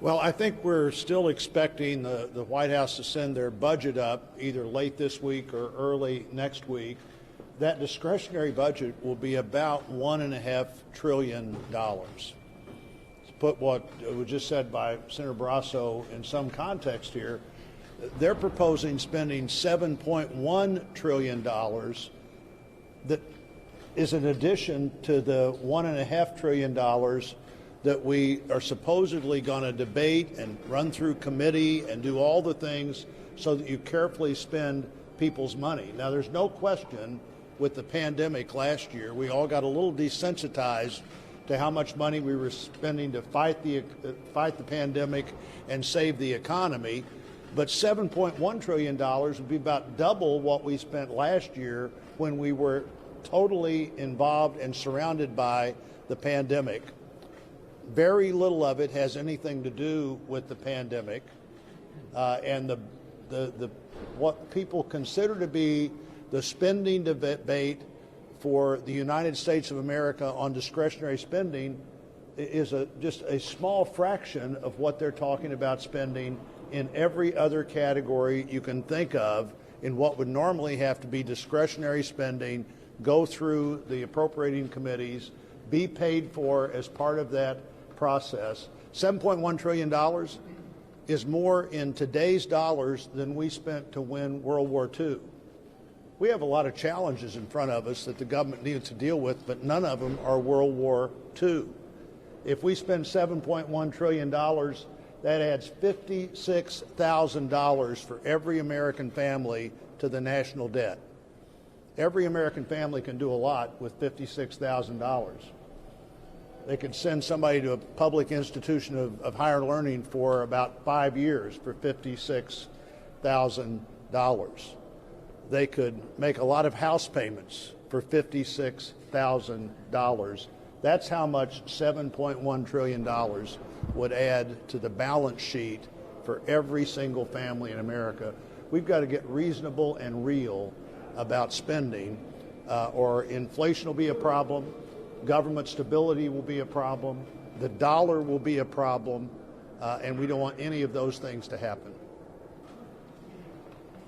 Well, I think we're still expecting the White House to send their budget up either late this week or early next week. That discretionary budget will be about $1.5 trillion. To put what was just said by Senator Barrasso in some context here, they're proposing spending $7.1 trillion that is in addition to the $1.5 trillion that we are supposedly going to debate and run through committee and do all the things so that you carefully spend people's money. Now, there's no question with the pandemic last year, we all got a little desensitized to how much money we were spending to fight the pandemic and save the economy. But $7.1 trillion would be about double what we spent last year when we were totally involved and surrounded by the pandemic. Very little of it has anything to do with the pandemic, and what people consider to be the spending debate for the United States of America on discretionary spending is just a small fraction of what they're talking about spending in every other category you can think of in what would normally have to be discretionary spending, go through the appropriating committees, be paid for as part of that process. $7.1 trillion is more in today's dollars than we spent to win World War II. We have a lot of challenges in front of us that the government needs to deal with, but none of them are World War II. If we spend $7.1 trillion, that adds $56,000 for every American family to the national debt. Every American family can do a lot with $56,000. They could send somebody to a public institution of higher learning for about 5 years for $56,000. They could make a lot of house payments for $56,000. That's how much $7.1 trillion would add to the balance sheet for every single family in America. We've got to get reasonable and real about spending, or inflation will be a problem, government stability will be a problem, the dollar will be a problem, and we don't want any of those things to happen.